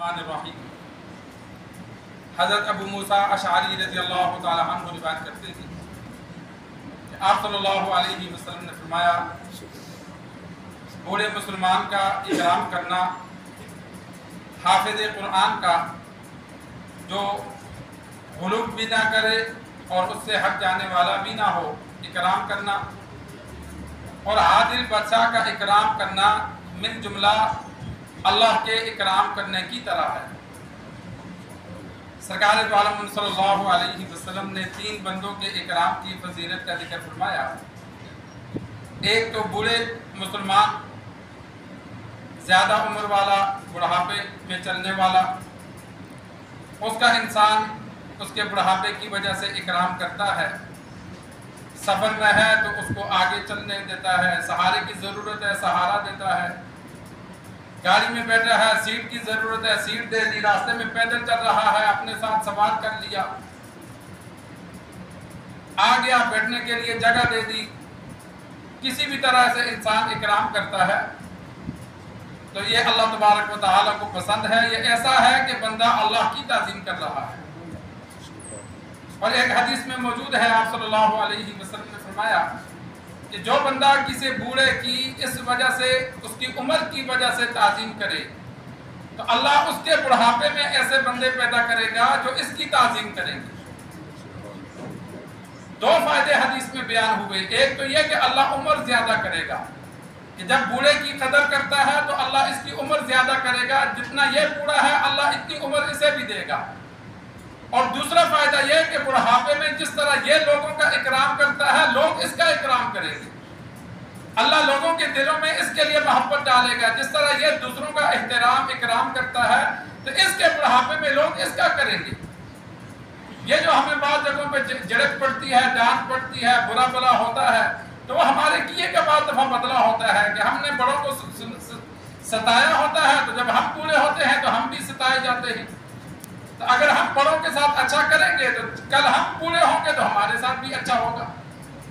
الرحمن الرحیم۔ حضرت ابو موسیٰ اشعری رضی اللہ تعالی عنہ روایت کرتے ہیں کہ آپ صلی اللہ علیہ وسلم نے فرمایا بوڑھے مسلمان کا اکرام کرنا، حافظ قرآن کا جو غلو بھی نہ کرے اور اس سے ہٹ جانے والا بھی نہ ہو اکرام کرنا، اور عادل بادشاہ کا اکرام کرنا من جملہ اللہ کے اکرام کرنے کی طرح ہے۔ سرکار دو عالم صلی اللہ علیہ وسلم نے 3 بندوں کے اکرام کی فضیلت کا ذکر فرمایا۔ ایک تو بوڑھے مسلمان، زیادہ عمر والا، بڑھاپے میں چلنے والا، اس کا انسان اس کے بڑھاپے کی وجہ سے اکرام کرتا ہے، سفر میں ہے تو اس کو آگے چلنے دیتا ہے، سہارے کی ضرورت ہے سہارا دیتا ہے، گاڑی میں بیٹھا ہے سیٹ کی ضرورت ہے سیٹ دے دی، راستے میں پیدل چل رہا ہے اپنے ساتھ سوار کر لیا، آ گیا بیٹھنے کے لیے جگہ دے دی، کسی بھی طرح سے انسان اکرام کرتا ہے تو یہ اللہ تبارک و تعالیٰ کو پسند ہے، یہ ایسا ہے کہ بندہ اللہ کی تعظیم کر رہا ہے۔ اور ایک حدیث میں موجود ہے، آپ صلی اللہ علیہ وسلم نے فرمایا کہ جو بندہ کسی بوڑھے کی اس وجہ سے، اس کی عمر کی وجہ سے تعظیم کرے تو اللہ اس کے بڑھاپے میں ایسے بندے پیدا کرے گا جو اس کی تعظیم کریں گے۔ 2 فائدے حدیث میں بیان ہوئے، ایک تو یہ کہ اللہ عمر زیادہ کرے گا، کہ جب بوڑھے کی قدر کرتا ہے تو اللہ اس کی عمر زیادہ کرے گا، جتنا یہ بوڑھا ہے اللہ اتنی عمر اسے بھی دے گا۔ اور دوسرا فائدہ یہ کہ بڑھاپے میں جس طرح یہ لوگوں کا اکرام کرتا ہے لوگ اس کا اکرام کریں گے، اللہ لوگوں کے دلوں میں اس کے لیے محبت ڈالے گا، جس طرح یہ دوسروں کا احترام اکرام کرتا ہے تو اس کے بڑھاپے میں لوگ اس کا کریں گے۔ یہ جو ہمیں بعض جگہوں پہ جھڑک پڑتی ہے، ڈانٹ پڑتی ہے، برا بلا ہوتا ہے تو وہ ہمارے کیے کا بعض دفعہ بدلہ ہوتا ہے کہ ہم نے بڑوں کو ستایا ہوتا ہے تو جب ہم پورے ہوتے ہیں تو ہم بھی ستائے جاتے ہیں۔ تو اگر ہم بڑوں کے ساتھ اچھا کریں گے تو کل ہم پورے ہوں گے تو ہمارے ساتھ بھی اچھا ہوگا۔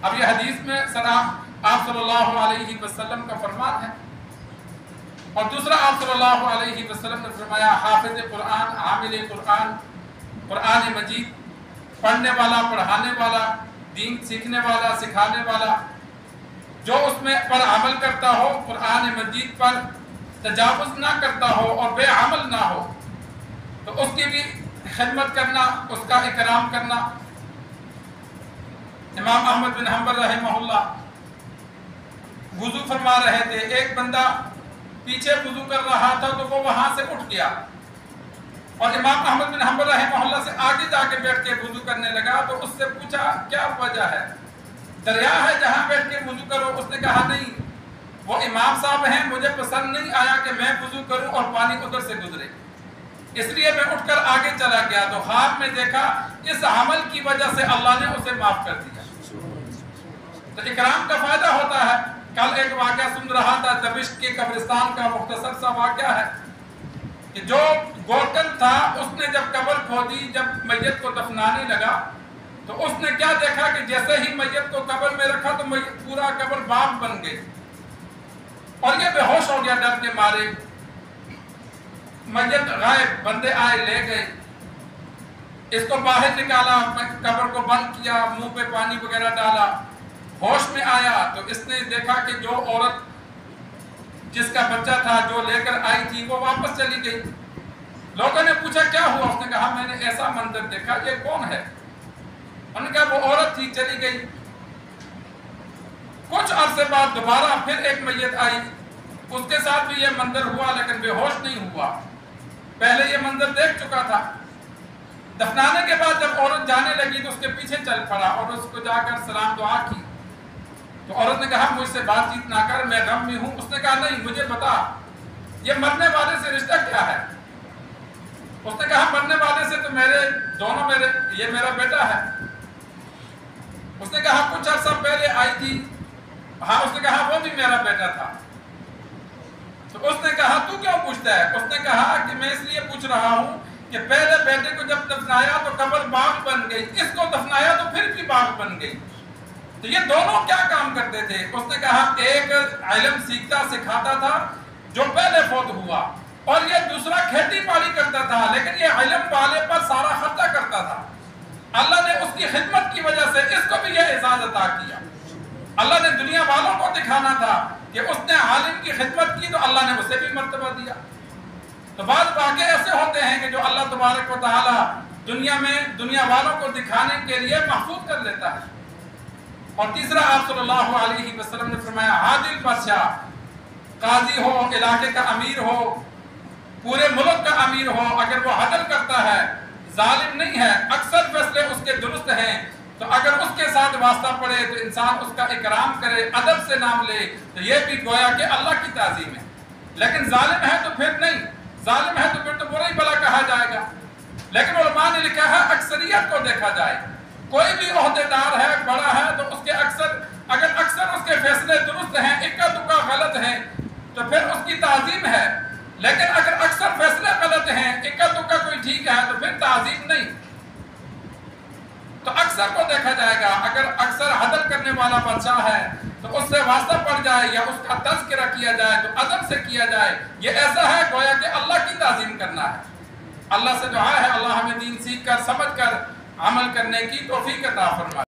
اب یہ حدیث میں سلام آپ صلی اللہ علیہ وسلم کا فرمان ہے۔ اور دوسرا آپ صلی اللہ علیہ وسلم نے فرمایا حافظ قرآن، عامل قرآن، قرآن مجید پڑھنے والا، پڑھانے والا، دین سیکھنے والا، سکھانے والا، جو اس میں پر عمل کرتا ہو، قرآن مجید پر تجاوز نہ کرتا ہو اور بے عمل نہ ہو تو اس کی بھی خدمت کرنا، اس کا اکرام کرنا۔ امام احمد بن حنبل رحمہ اللہ وضو فرما رہے تھے، ایک بندہ پیچھے وضو کر رہا تھا تو وہ وہاں سے اٹھ گیا اور امام احمد بن حنبل رحمہ اللہ سے آگے جا کے بیٹھ کے وضو کرنے لگا تو اس سے پوچھا کیا وجہ ہے؟ دریا ہے جہاں بیٹھ کے وضو کرو؟ اس نے کہا نہیں، وہ امام صاحب ہیں، مجھے پسند نہیں آیا کہ میں وضو کروں اور پانی ادھر سے گزرے، اس لیے میں اٹھ کر آگے چلا گیا تو خواب میں دیکھا اس عمل کی وجہ سے اللہ نے اسے معاف کر دیا۔ تو اکرام کا فائدہ ہوتا ہے۔ کل ایک واقعہ سن رہا تھا، دمشق کے قبرستان کا مختصر سا واقعہ ہے کہ جو گورکن تھا اس نے جب قبر کھودی، جب میت کو دفنانے لگا تو اس نے کیا دیکھا کہ جیسے ہی میت کو قبر میں رکھا تو پورا قبر باغ بن گئی اور یہ بے ہوش ہو گیا ڈر کے مارے۔ میت غائب، بندے آئے لے گئے، اس کو باہر نکالا، قبر کو بند کیا، منہ پہ پانی وغیرہ ڈالا، ہوش میں آیا تو اس نے دیکھا کہ جو عورت جس کا بچہ تھا جو لے کر آئی تھی وہ واپس چلی گئی۔ لوگوں نے پوچھا کیا ہوا؟ اس نے کہا میں نے ایسا منظر دیکھا، یہ کون ہے؟ انہوں نے کہا وہ عورت تھی، چلی گئی۔ کچھ عرصے بعد دوبارہ پھر ایک میت آئی، اس کے ساتھ بھی یہ منظر ہوا لیکن بے ہوش نہیں ہوا، پہلے یہ منظر دیکھ چکا تھا۔ دفنانے کے بعد جب عورت جانے لگی تو اس کے پیچھے چل پڑا اور اس کو جا کر سلام دعا کی تو عورت نے کہا مجھ سے بات چیت نہ کر، میں غم میں ہوں۔ اس نے کہا نہیں، مجھے بتا یہ مرنے والے سے رشتہ کیا ہے؟ اس نے کہا مرنے والے سے تو یہ میرا بیٹا ہے۔ اس نے کہا کچھ عرصہ پہلے آئی تھی، ہاں، اس نے کہا وہ بھی میرا بیٹا تھا۔ تو اس نے کہا تو کیوں پوچھتا ہے؟ اس نے کہا کہ میں اس لیے پوچھ رہا ہوں کہ پہلے بیٹے کو جب دفنایا تو قبر باغ بن گئی، اس کو دفنایا تو پھر بھی باغ بن گئی، تو یہ دونوں کیا کام کرتے تھے؟ اس نے کہا ایک علم سیکھتا سکھاتا تھا جو پہلے فوت ہوا، اور یہ دوسرا کھیتی باڑی کرتا تھا، لیکن یہ علم والے پر سارا خرچہ کرتا تھا۔ اللہ نے اس کی خدمت کی وجہ سے اس کو بھی یہ اعزاز عطا کیا۔ اللہ نے دنیا والوں کو دکھانا تھا کہ اس نے عالم کی خدمت کی تو اللہ نے اسے بھی مرتبہ دیا۔ تو بعض واقعے ایسے ہوتے ہیں کہ جو اللہ تبارک و تعالی دنیا میں دنیا والوں کو دکھانے کے لیے محفوظ کر لیتا ہے۔ اور تیسرا آپ صلی اللہ علیہ وسلم نے فرمایا عادل بادشاہ، قاضی ہو، علاقے کا امیر ہو، پورے ملک کا امیر ہو، اگر وہ عدل کرتا ہے، ظالم نہیں ہے، اکثر فیصلے اس کے درست ہیں، تو اگر اس کے ساتھ واسطہ پڑے تو انسان اس کا اکرام کرے، ادب سے نام لے، تو یہ بھی گویا کہ اللہ کی تعظیم ہے۔ لیکن ظالم ہے تو پھر نہیں، ظالم ہے تو پھر تو برا ہی بھلا کہا جائے گا۔ لیکن علماء نے لکھا ہے اکثریت کو دیکھا جائے، کوئی بھی عہدیدار ہے، بڑا ہے، تو اس کے اگر اکثر اس کے فیصلے درست ہیں، اکا دکا غلط ہیں، تو پھر اس کی تعظیم ہے۔ لیکن اگر اکثر فیصلے غلط ہیں، اکا دکا کوئی ٹھیک ہے، تو پھر تعظیم نہیں۔ تو اکثر کو دیکھا جائے گا، اگر اکثر عدل کرنے والا بادشاہ ہے تو اس سے واسطہ پڑ جائے یا اس کا تذکرہ کیا جائے تو ادب سے کیا جائے، یہ ایسا ہے گویا کہ اللہ کی تعظیم کرنا ہے۔ اللہ سے دعا ہے اللہ ہمیں دین سیکھ کر سمجھ کر عمل کرنے کی توفیق عطا فرمائے۔